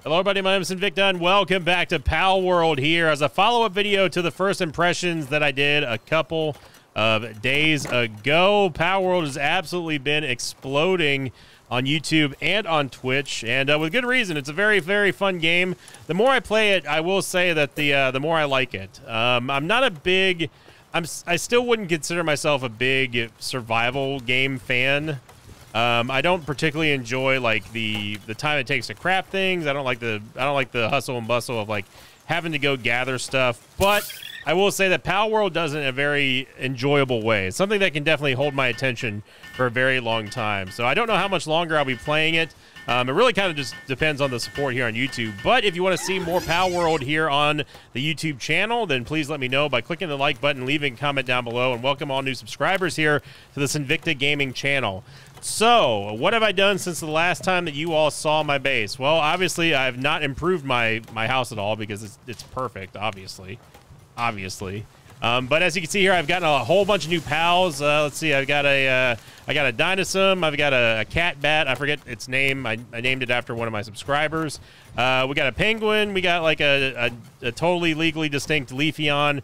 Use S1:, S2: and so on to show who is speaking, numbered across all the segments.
S1: Hello everybody, my name is Sinvicta and welcome back to Palworld here as a follow-up video to the first impressions that I did a couple of days ago. Palworld has absolutely been exploding on YouTube and on Twitch, and with good reason. It's a very, very fun game. The more I play it, I will say that the more I like it. I'm not a big... I still wouldn't consider myself a big survival game fan. I don't particularly enjoy like the time it takes to craft things. I don't like the hustle and bustle of like having to go gather stuff. But I will say that Palworld does it in a very enjoyable way. It's something that can definitely hold my attention for a very long time. So I don't know how much longer I'll be playing it. It really kind of just depends on the support here on YouTube. But if you want to see more Palworld here on the YouTube channel, then please let me know by clicking the like button, leaving a comment down below, and welcome all new subscribers here to the Sinvicta Gaming channel. So, what have I done since the last time that you all saw my base? Well, obviously, I have not improved my house at all because it's perfect, obviously. But as you can see here, I've gotten a whole bunch of new pals. Let's see, I got a dinosaur, I've got a cat bat. I forget its name. I named it after one of my subscribers. We got a penguin. We got like a totally legally distinct Leafeon.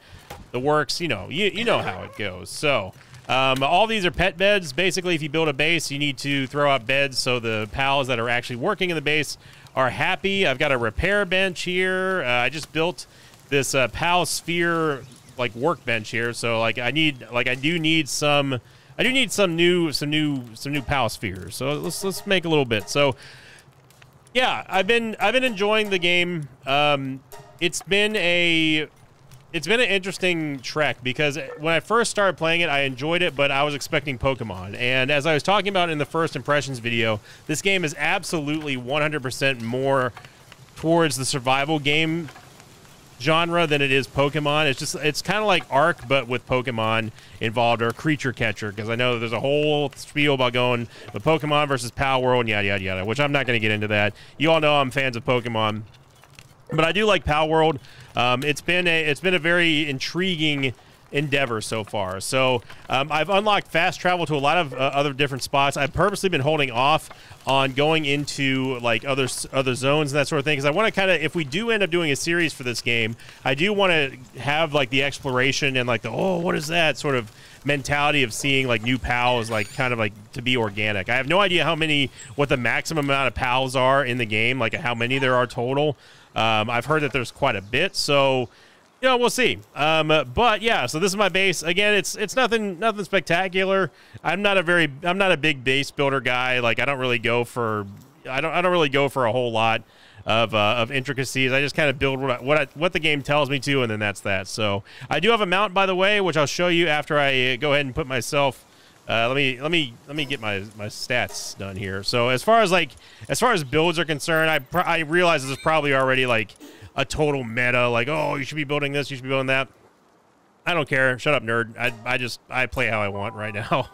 S1: The works, you know how it goes. So. All these are pet beds. Basically, if you build a base, you need to throw out beds so the pals that are actually working in the base are happy. I've got a repair bench here. I just built this pal sphere like workbench here. So like I do need some new pal spheres. So let's make a little bit. So yeah, I've been enjoying the game. It's been an interesting trek because when I first started playing it, I enjoyed it, but I was expecting Pokemon. And as I was talking about in the first impressions video, this game is absolutely 100% more towards the survival game genre than it is Pokemon. It's kind of like Ark, but with Pokemon involved, or Creature Catcher, because I know there's a whole spiel about going with Pokemon versus Palworld and yada, yada, yada, which I'm not going to get into that. You all know I'm fans of Pokemon. But I do like Palworld. It's been a very intriguing endeavor so far. So I've unlocked fast travel to a lot of other different spots. I've purposely been holding off on going into like other zones and that sort of thing because I want to kind of, if we do end up doing a series for this game, I do want to have like the exploration and like the what is that sort of mentality of seeing like new pals, like kind of like to be organic. I have no idea what the maximum amount of pals are in the game, like how many there are total. I've heard that there's quite a bit, so you know, we'll see. But yeah, so this is my base. Again, it's nothing spectacular. I'm not a big base builder guy. Like I don't really go for a whole lot of intricacies. I just kind of build what the game tells me to, and then that's that. So I do have a mount, by the way, which I'll show you after I go ahead and put myself. Let me get my stats done here. So as far as builds are concerned, I realize this is probably already like a total meta. Like, oh, you should be building this, you should be building that. I don't care. Shut up, nerd. I play how I want right now.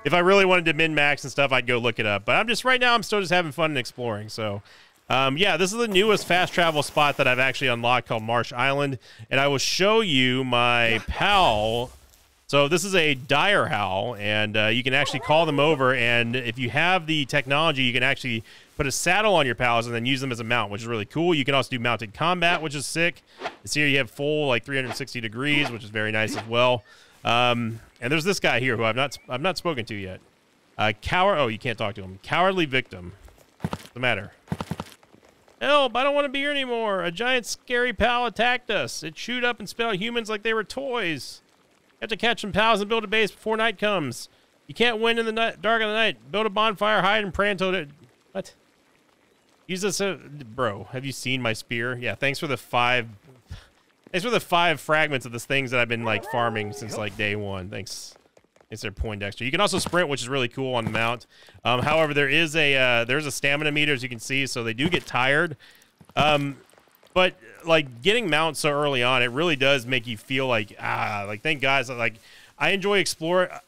S1: If I really wanted to min max and stuff, I'd go look it up. But right now I'm still just having fun and exploring. So. Yeah, this is the newest fast travel spot that I've actually unlocked called Marsh Island, and I will show you my pal. So this is a dire howl, and you can actually call them over, and if you have the technology, you can actually put a saddle on your pals and then use them as a mount, which is really cool. You can also do mounted combat, which is sick. So here you have full like 360 degrees, which is very nice as well. And there's this guy here who I've not spoken to yet. Oh, you can't talk to him. Cowardly victim. What's the matter? Help, I don't want to be here anymore. A giant scary pal attacked us. It chewed up and spit out humans like they were toys. You have to catch some pals and build a base before night comes. You can't win in the dark of the night. Build a bonfire, hide, and pray until it... What? Use this... bro, have you seen my spear? Yeah, thanks for the 5 fragments of the things that I've been, like, farming since, like, day one. Thanks. It's their Poindexter. You can also sprint, which is really cool on the mount. However, there's a stamina meter, as you can see, so they do get tired. But like getting mounts so early on, it really does make you feel like thank guys. Like I enjoy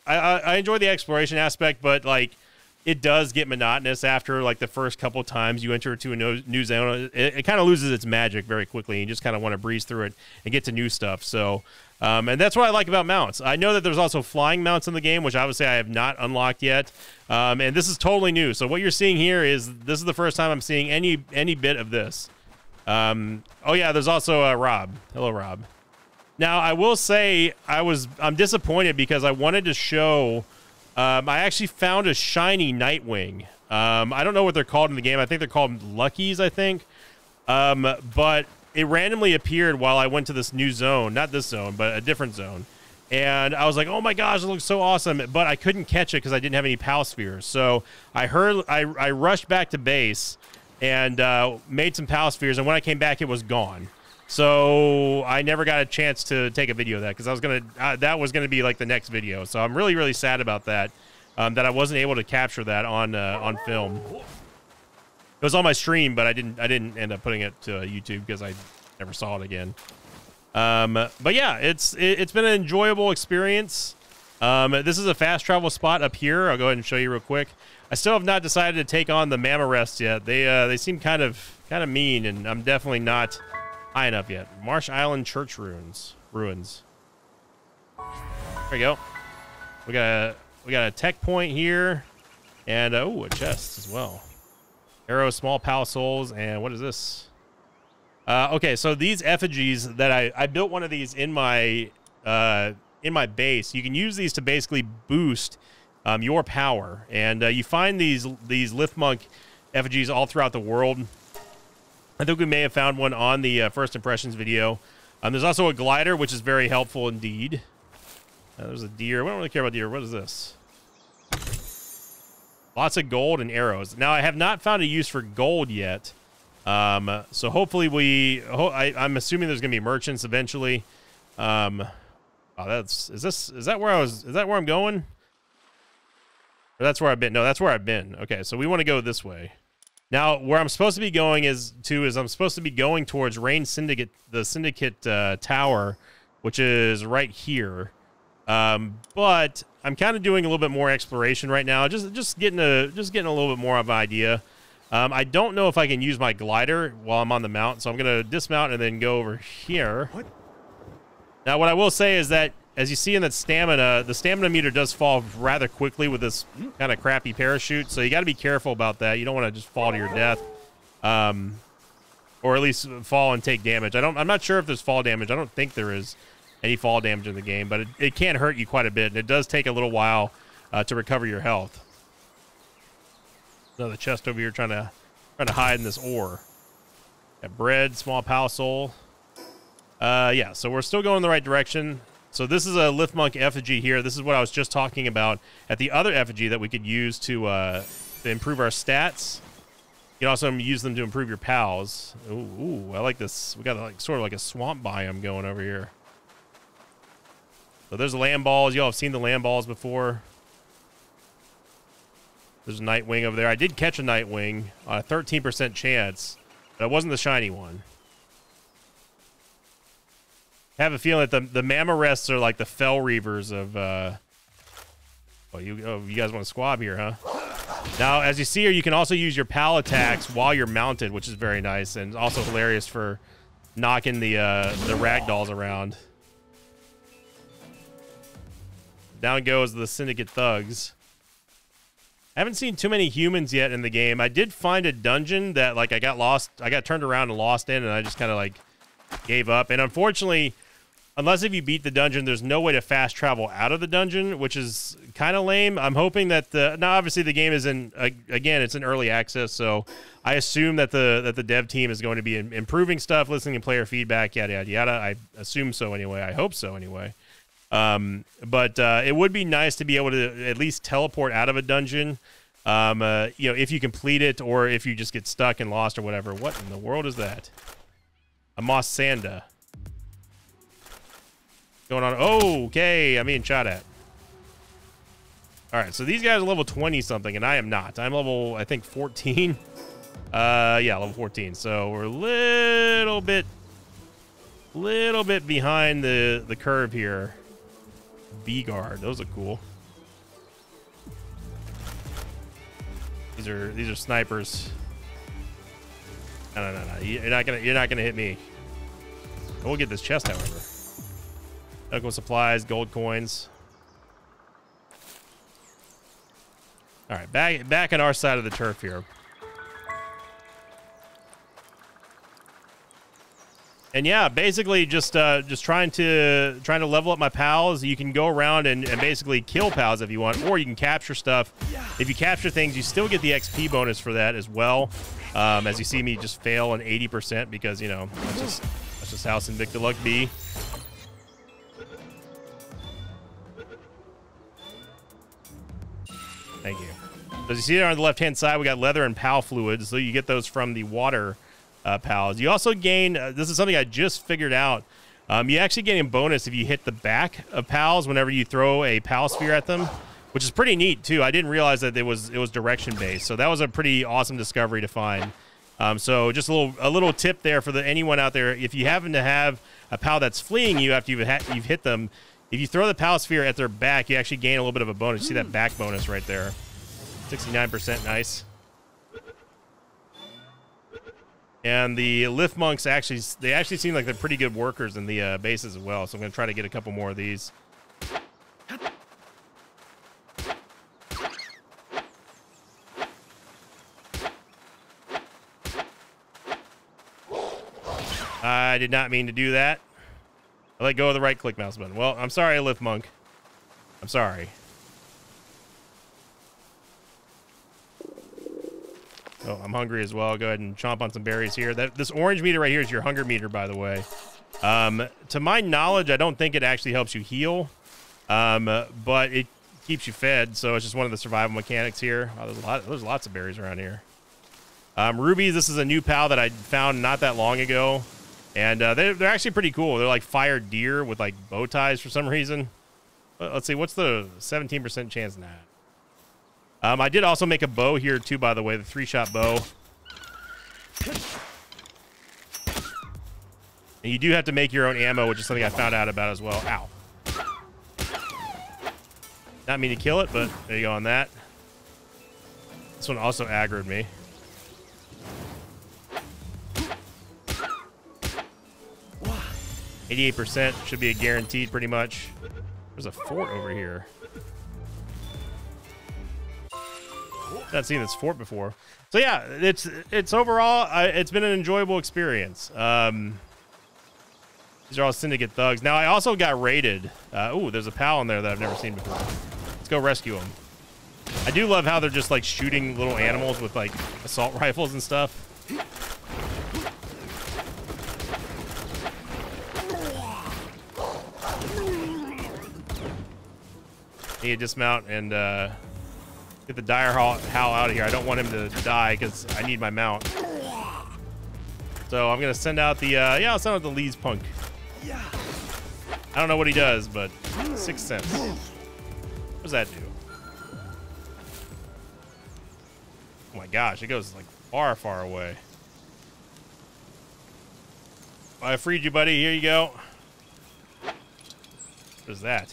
S1: I enjoy the exploration aspect, but like it does get monotonous after like the first couple times you enter to a new zone. It kind of loses its magic very quickly. You just kind of want to breeze through it and get to new stuff. So And that's what I like about mounts. I know that there's also flying mounts in the game, which obviously I have not unlocked yet. And this is totally new. So what you're seeing here this is the first time I'm seeing any bit of this. Oh yeah, there's also Rob. Hello, Rob. Now I will say I'm disappointed because I wanted to show. I actually found a shiny Nightwing. I don't know what they're called in the game. I think they're called Luckies, I think. But it randomly appeared while I went to this new zone. Not this zone, but a different zone. And I was like, oh my gosh, it looks so awesome. But I couldn't catch it because I didn't have any Pal Spheres. So I rushed back to base and made some Pal Spheres. And when I came back, it was gone. So I never got a chance to take a video of that because that was gonna be like the next video. So I'm really, really sad about that. That I wasn't able to capture that on film. It was on my stream, but I didn't end up putting it to YouTube because I never saw it again. But yeah, it's been an enjoyable experience. This is a fast travel spot up here. I'll go ahead and show you real quick. I still have not decided to take on the Mammorests yet. They seem kind of mean, and I'm definitely not high enough yet. Marsh Island Church ruins. There we go. We got a tech point here, and oh, a chest as well. Arrow, small Pal Souls, and what is this? Okay, so these effigies that I built one of these in my base. You can use these to basically boost your power, and you find these Lift Monk effigies all throughout the world. I think we may have found one on the first impressions video. There's also a glider, which is very helpful indeed. There's a deer. We don't really care about deer. What is this? Lots of gold and arrows. Now, I have not found a use for gold yet. So hopefully I'm assuming there's going to be merchants eventually. Is that where I'm going? Or that's where I've been. No, that's where I've been. Okay, so we want to go this way. Now, where I'm supposed to be going is I'm supposed to be going towards the Syndicate Tower, which is right here. But I'm kind of doing a little bit more exploration right now, just getting a little bit more of an idea. I don't know if I can use my glider while I'm on the mount, so I'm going to dismount and then go over here. What? Now, what I will say is that, as you see in that stamina, the stamina meter does fall rather quickly with this kind of crappy parachute, so you got to be careful about that. You don't want to just fall to your death, or at least fall and take damage. I'm not sure if there's fall damage. I don't think there is any fall damage in the game, but it can hurt you quite a bit, and it does take a little while to recover your health. Another chest over here trying to hide in this ore. Got bread, small Pal Soul. Yeah, so we're still going in the right direction. So this is a Lift Monk effigy here. This is what I was just talking about at the other effigy that we could use to improve our stats. You can also use them to improve your pals. Ooh, I like this. We got like sort of like a swamp biome going over here. So there's the land balls. Y'all have seen the land balls before. There's a Nightwing over there. I did catch a Nightwing on a 13% chance, but it wasn't the shiny one. I have a feeling that the Mammorests are like the Fell Reavers of, you guys want to squab here, huh? Now, as you see here, you can also use your Pal attacks while you're mounted, which is very nice and also hilarious for knocking the ragdolls around. Down goes the Syndicate Thugs. I haven't seen too many humans yet in the game. I did find a dungeon that, like, I got turned around and lost in, and I just kind of, like, gave up. And unfortunately, unless if you beat the dungeon, there's no way to fast travel out of the dungeon, which is kind of lame. I'm hoping that now obviously the game is again, it's in early access, so I assume that the dev team is going to be improving stuff, listening to player feedback, yada, yada, yada. I assume so anyway. I hope so anyway. But it would be nice to be able to at least teleport out of a dungeon, if you complete it or if you just get stuck and lost or whatever. What in the world is that? A Moss Sanda. Going on. Oh, okay. I'm being shot at. All right. So these guys are level 20 something, and I am not. I'm level, I think, 14. Yeah, level 14. So we're a little bit behind the curve here. V-Guard. Those are cool. These are snipers. No. You're not gonna hit me. We'll get this chest, however. Medical supplies, gold coins. All right, back on our side of the turf here. And yeah, basically just trying to level up my pals. You can go around and basically kill pals if you want, or you can capture stuff. If you capture things, you still get the XP bonus for that as well. As you see me just fail an 80% because, you know, that's just how Sinvicta luck be. Thank you. So as you see there on the left-hand side, we got leather and pal fluids. So you get those from the water pals. You also gain, this is something I just figured out. You actually gain a bonus if you hit the back of pals whenever you throw a pal sphere at them, which is pretty neat too. I didn't realize that it was direction based. So that was a pretty awesome discovery to find. So just a little tip there for anyone out there. If you happen to have a pal that's fleeing you after you've hit them, if you throw the pal sphere at their back, you actually gain a little bit of a bonus. You see that back bonus right there. 69%, nice. And the lift monks actually seem like they're pretty good workers in the bases as well. So I'm going to try to get a couple more of these. I did not mean to do that. I let go of the right click mouse button. Well, I'm sorry, lift monk. I'm sorry. Oh, I'm hungry as well. Go ahead and chomp on some berries here. This orange meter right here is your hunger meter, by the way. To my knowledge, I don't think it actually helps you heal, but it keeps you fed. So it's just one of the survival mechanics here. Oh, there's lots of berries around here. Rubies. This is a new pal that I found not that long ago, and they're actually pretty cool. They're like fire deer with like bow ties for some reason. Let's see, what's the 17% chance in that? I did also make a bow here too, by the way, the 3-shot bow. And you do have to make your own ammo, which is something I found out about as well. Ow. Not mean to kill it, but there you go on that. This one also aggroed me. Wow. 88% should be a guaranteed pretty much. There's a fort over here. Not seen this fort before. So yeah, it's overall it's been an enjoyable experience. These are all syndicate thugs. Now I also got raided. Ooh, there's a pal in there that I've never seen before. Let's go rescue him. I do love how they're just like shooting little animals with like assault rifles and stuff. Need to dismount and get the dire howl out of here. I don't want him to die because I need my mount. So I'm gonna send out the yeah, I'll send out the Lee's punk. I don't know what he does, but 6 cents. What does that do? Oh my gosh, it goes like far, far away. I freed you, buddy. Here you go. What is that?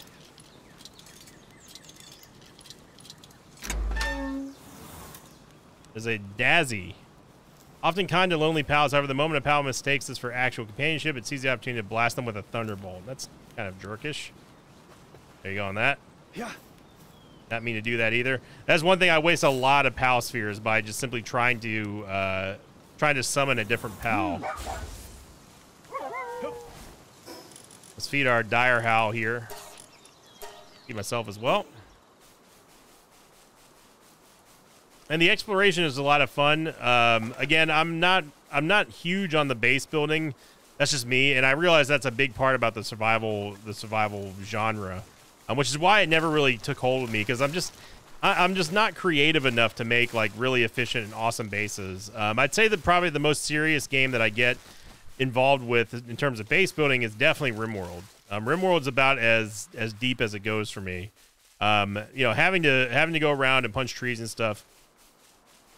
S1: There's a Dazzy. Often kind to lonely pals. However, the moment a pal mistakes this for actual companionship, it sees the opportunity to blast them with a thunderbolt. That's kind of jerkish. There you go on that. Yeah. Not mean to do that either. That's one thing I waste a lot of pal spheres by just simply trying to summon a different pal. Let's feed our dire howl here. Feed myself as well. And the exploration is a lot of fun. Again, I'm not huge on the base building. That's just me, and I realize that's a big part about the survival genre, which is why it never really took hold of me, because I'm just not creative enough to make like really efficient and awesome bases. I'd say that probably the most serious game that I get involved with in terms of base building is definitely RimWorld. RimWorld's about as deep as it goes for me. You know, having to go around and punch trees and stuff.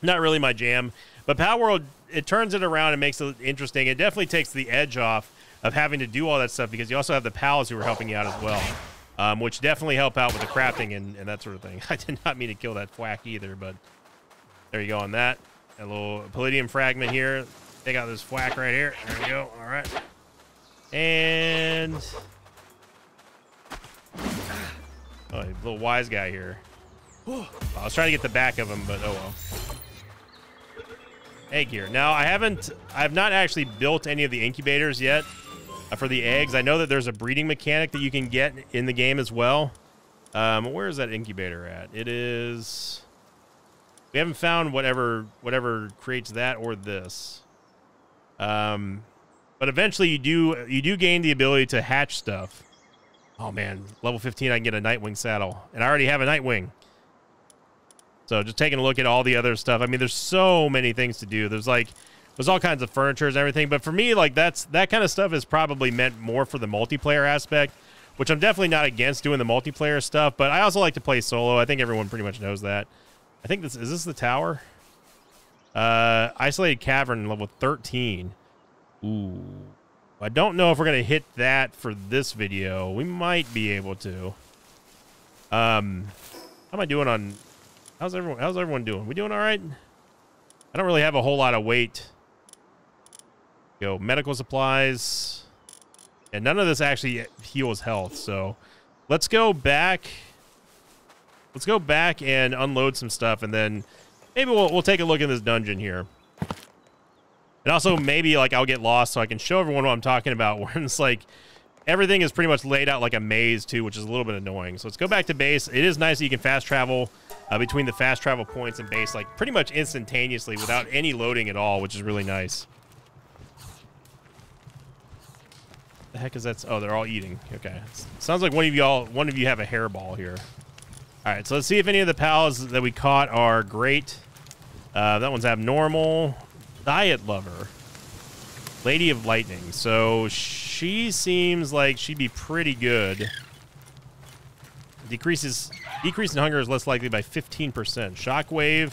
S1: Not really my jam, but Palworld, it turns it around and makes it interesting. It definitely takes the edge off of having to do all that stuff, because you also have the pals who are helping you out as well, which definitely help out with the crafting and that sort of thing. I did not mean to kill that thwack either, but there you go on that. A little palladium fragment here. Take out this thwack right here. There we go. All right. And Oh, little wise guy here. I was trying to get the back of him, but oh well. Egg here. Now, I have not actually built any of the incubators yet for the eggs. I know that there's a breeding mechanic that you can get in the game as well. Where is that incubator at? It is... We haven't found whatever creates that or this. But eventually you do gain the ability to hatch stuff. Oh man, level 15 I can get a Nightwing saddle. And I already have a Nightwing. So just taking a look at all the other stuff. I mean, there's so many things to do. There's all kinds of furniture and everything. But for me, like that kind of stuff is probably meant more for the multiplayer aspect, which I'm definitely not against doing the multiplayer stuff. But I also like to play solo. I think everyone pretty much knows that. I think is this the tower? Isolated cavern level 13. Ooh. I don't know if we're gonna hit that for this video. We might be able to. How am I doing on? How's everyone doing? We doing all right? I don't really have a whole lot of weight. Go medical supplies, and none of this actually heals health. So let's go back. Let's go back and unload some stuff, and then maybe we'll take a look in this dungeon here. And also maybe like I'll get lost so I can show everyone what I'm talking about, where it's like everything is pretty much laid out like a maze too, which is a little bit annoying. So let's go back to base. It is nice that you can fast travel between the fast travel points and base like pretty much instantaneously without any loading at all, which is really nice. The heck is that? Oh, they're all eating. Okay. Sounds like one of you have a hairball here. All right, so let's see if any of the pals that we caught are great. That one's abnormal. Diet lover. Lady of Lightning. So she seems like she'd be pretty good. Decrease in hunger is less likely by 15%. Shockwave.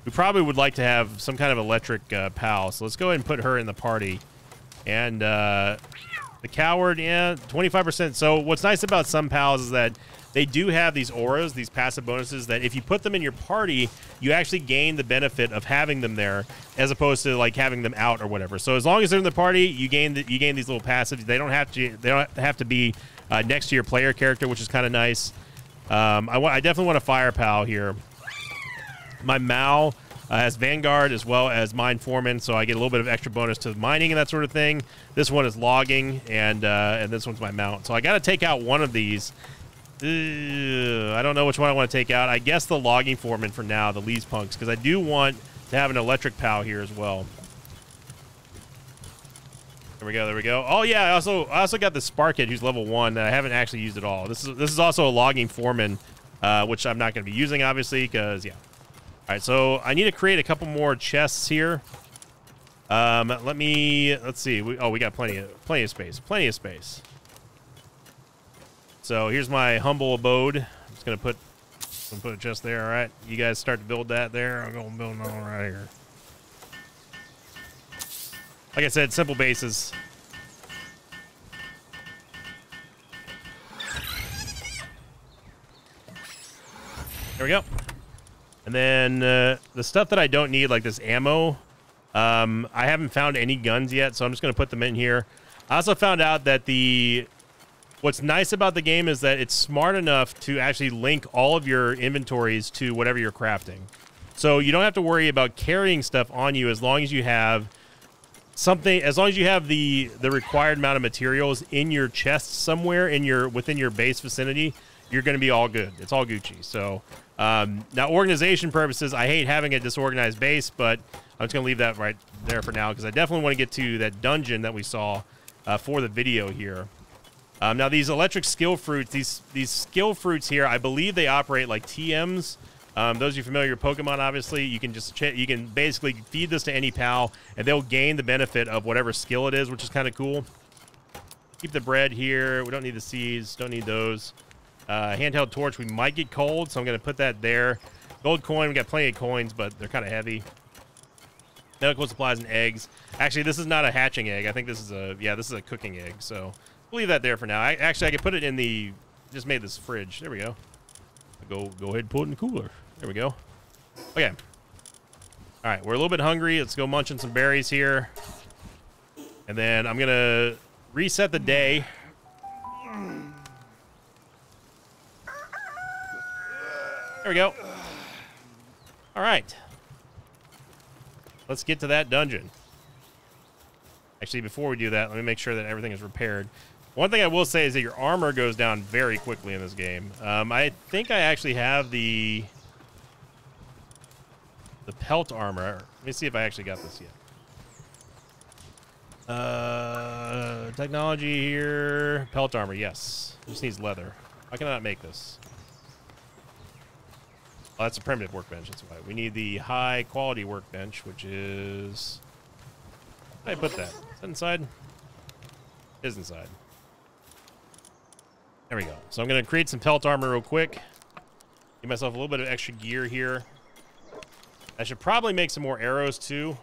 S1: We probably would like to have some kind of electric pal. So let's go ahead and put her in the party. And the coward, yeah, 25%. So what's nice about some pals is that they do have these auras, these passive bonuses that if you put them in your party, you actually gain the benefit of having them there, as opposed to like having them out or whatever. So as long as they're in the party, you gain these little passives. They don't have to be next to your player character, which is kind of nice. I definitely want a fire pal here. My Mao has Vanguard as well as Mine Foreman, so I get a little bit of extra bonus to mining and that sort of thing. This one is logging, and this one's my mount. So I got to take out one of these. I don't know which one I want to take out. I guess the logging foreman for now, the Lee's Punks, because I do want to have an electric pal here as well. There we go. There we go. Oh yeah, I also got the Sparkhead, who's level 1 that I haven't actually used at all. This is also a logging foreman, which I'm not going to be using obviously, because yeah. All right, so I need to create a couple more chests here. Let's see. We got plenty of space. So here's my humble abode. I'm just gonna put a chest there. All right, you guys start to build that there. I'm gonna build another one right here. Like I said, simple bases. There we go. And then the stuff that I don't need, like this ammo, I haven't found any guns yet, so I'm just gonna put them in here. I also found out that what's nice about the game is that it's smart enough to actually link all of your inventories to whatever you're crafting. So you don't have to worry about carrying stuff on you as long as you have something, as long as you have the required amount of materials in your chest somewhere within your base vicinity, you're going to be all good. It's all Gucci. So now organization purposes, I hate having a disorganized base, but I'm just going to leave that right there for now because I definitely want to get to that dungeon that we saw for the video here. Now these electric skill fruits, these skill fruits here, I believe they operate like TMs. Those of you familiar with Pokemon, obviously, you can basically feed this to any pal, and they'll gain the benefit of whatever skill it is, which is kind of cool. Keep the bread here. We don't need the seeds. Don't need those. Handheld torch. We might get cold, so I'm going to put that there. Gold coin. We got plenty of coins, but they're kind of heavy. Medical supplies and eggs. Actually, this is not a hatching egg. I think this is a cooking egg. So we'll leave that there for now. I can put it in the. Just made this fridge. There we go. Go ahead and put it in the cooler. There we go. Okay. All right, we're a little bit hungry. Let's go munching some berries here. And then I'm going to reset the day. we go. All right. Let's get to that dungeon. Actually, before we do that, let me make sure that everything is repaired. One thing I will say is that your armor goes down very quickly in this game. I think I actually have the Pelt Armor. Let me see if I actually got this yet. Technology here. Pelt Armor, yes. Just needs leather. Why can I not make this? Oh, that's a primitive workbench. That's why. We need the high quality workbench, which is... Where did I put that? Is that inside? It is inside. There we go. So I'm going to create some Pelt Armor real quick. Give myself a little bit of extra gear here. I should probably make some more arrows too.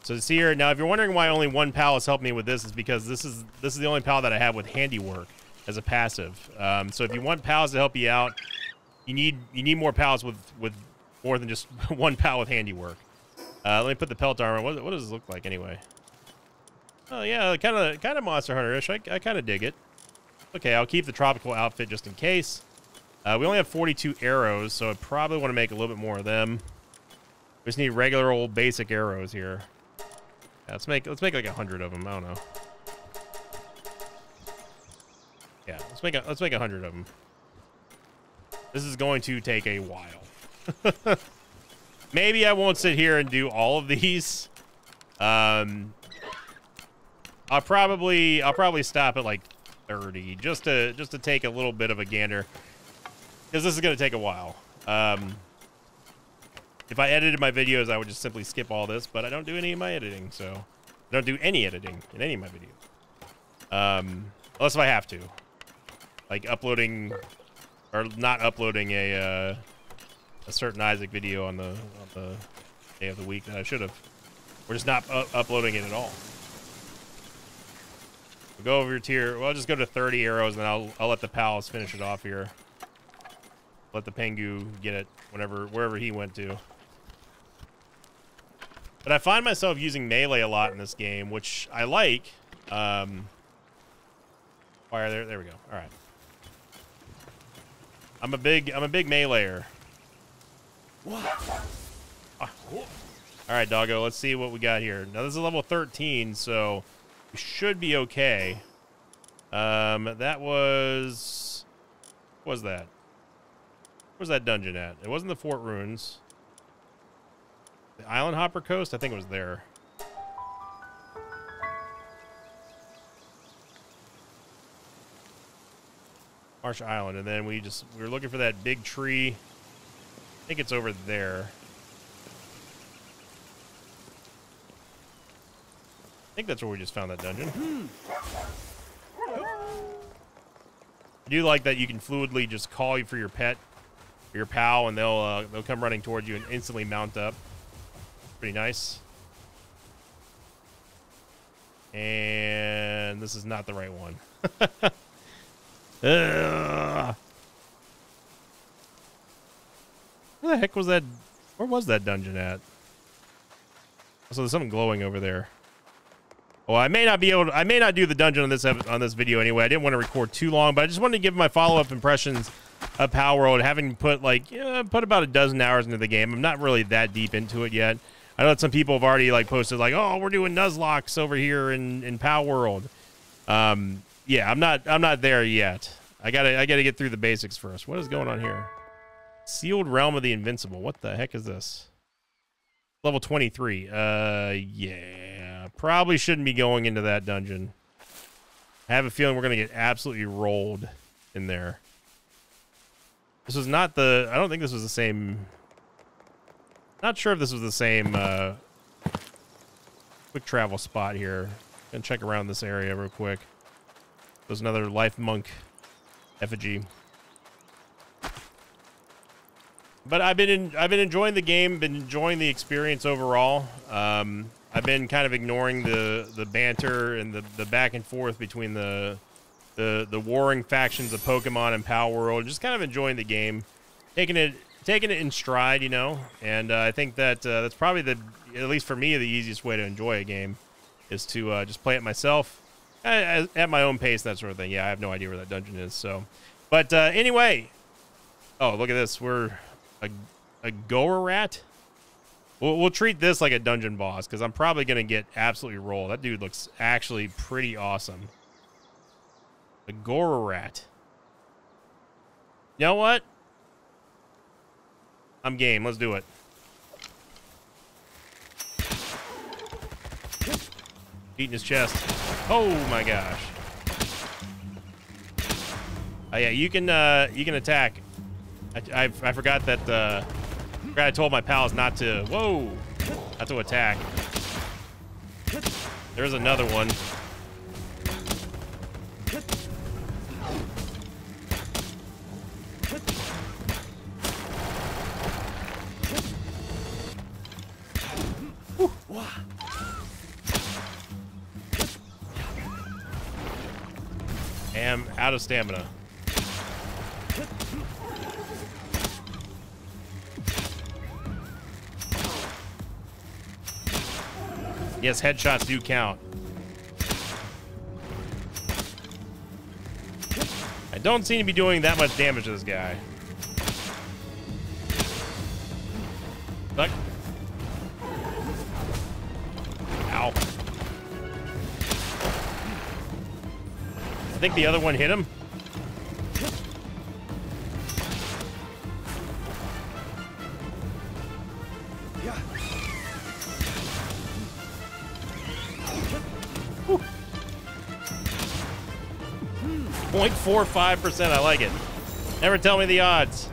S1: So see here, now if you're wondering why only one pal has helped me with this, is because this is the only pal that I have with handiwork as a passive. So if you want pals to help you out, you need more pals with more than just one pal with handiwork. Let me put the Pelt Armor. What does this look like anyway? Oh yeah, kind of Monster Hunter-ish. I kind of dig it. Okay, I'll keep the tropical outfit just in case. We only have 42 arrows, so I probably want to make a little bit more of them. We just need regular old basic arrows here. Yeah, let's make like 100 of them. I don't know. Yeah, let's make 100 of them. This is going to take a while. Maybe I won't sit here and do all of these. I'll probably stop at like 30 just to take a little bit of a gander, because this is going to take a while. If I edited my videos, I would just simply skip all this, but I don't do any of my editing, so I don't do any editing in any of my videos. Unless if I have to, like uploading or not uploading a certain Isaac video on the day of the week that I should have. We're just not uploading it at all. We'll go over tier. Well, I'll just go to 30 arrows, and then I'll let the pals finish it off here. Let the Pengu get it wherever he went to. But I find myself using melee a lot in this game, which I like. Fire there we go. All right. I'm a big meleeer. All right, Doggo. Let's see what we got here. Now this is level 13, so we should be okay. That was. What was that? Where's that dungeon at? It wasn't the Fort Ruins. The Island Hopper Coast? I think it was there. Marsh Island, and then we were looking for that big tree. I think it's over there. I think that's where we just found that dungeon. I do like that you can fluidly just call for your pet, or your pal, and they'll come running towards you and instantly mount up. Pretty nice. And this is not the right one. Where the heck was that? Where was that dungeon at? So there's something glowing over there. Well, I may not do the dungeon on this video anyway. I didn't want to record too long, but I just wanted to give my follow-up impressions of Palworld, having put put about a dozen hours into the game. I'm not really that deep into it yet. I know that some people have already posted oh, we're doing Nuzlocke over here in Palworld. Yeah, I'm not there yet. I gotta get through the basics first. What is going on here? Sealed Realm of the Invincible. What the heck is this? Level 23. Yeah. Probably shouldn't be going into that dungeon. I have a feeling we're gonna get absolutely rolled in there. This was not the... I don't think this was the same... Not sure if this was the same quick travel spot here. Gonna check around this area real quick. There's another life monk effigy. But I've been enjoying the game, been enjoying the experience overall. I've been kind of ignoring the banter and the back and forth between the warring factions of Pokemon and Palworld. Just kind of enjoying the game, taking it in stride, you know. And I think that that's probably at least for me, the easiest way to enjoy a game is to just play it myself. at my own pace, that sort of thing. Yeah, I have no idea where that dungeon is. So, but anyway, oh, look at this. We're a Gorerat. We'll treat this like a dungeon boss because I'm probably gonna get absolutely rolled. That dude looks actually pretty awesome. A Gorerat. You know what? I'm game. Let's do it. Eating his chest. Oh my gosh. Oh yeah, you can attack. I forgot that I told my pals not to. Whoa, not to attack. There's another one. Am out of stamina. Yes, headshots do count. I don't seem to be doing that much damage to this guy. Fuck. Ow. I think the other one hit him. Whew. 0.45%, I like it. Never tell me the odds.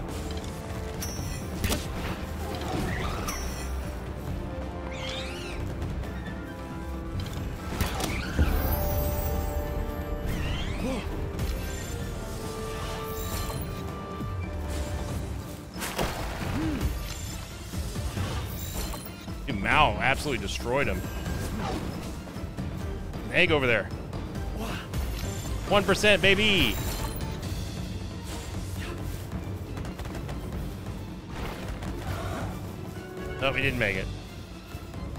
S1: Dude, Mao absolutely destroyed him. Egg over there. 1%, baby. Nope, he didn't make it.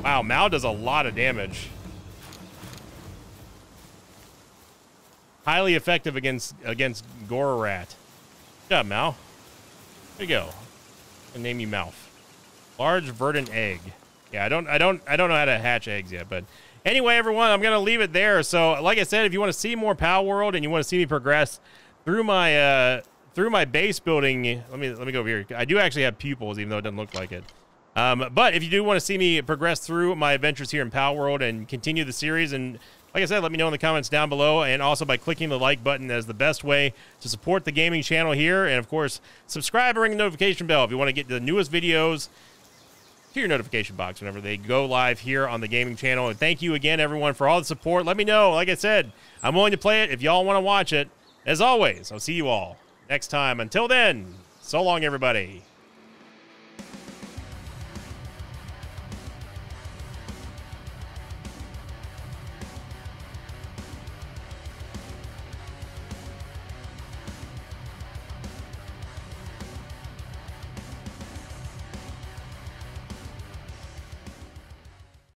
S1: Wow, Mao does a lot of damage. Highly effective against Gorerat. Good job, Mao. There you go. I'll name you Mouth. Large verdant egg. Yeah, I don't know how to hatch eggs yet, but anyway, everyone, I'm gonna leave it there. So, like I said, if you want to see more Palworld and you want to see me progress through my base building, let me go over here. I do actually have pupils, even though it doesn't look like it. But if you do want to see me progress through my adventures here in Palworld and continue the series, and like I said, let me know in the comments down below, and also by clicking the like button as the best way to support the gaming channel here. And of course, subscribe and ring the notification bell if you want to get the newest videos to your notification box whenever they go live here on the gaming channel. And thank you again, everyone, for all the support. Let me know. Like I said, I'm willing to play it if y'all want to watch it. As always, I'll see you all next time. Until then, so long, everybody.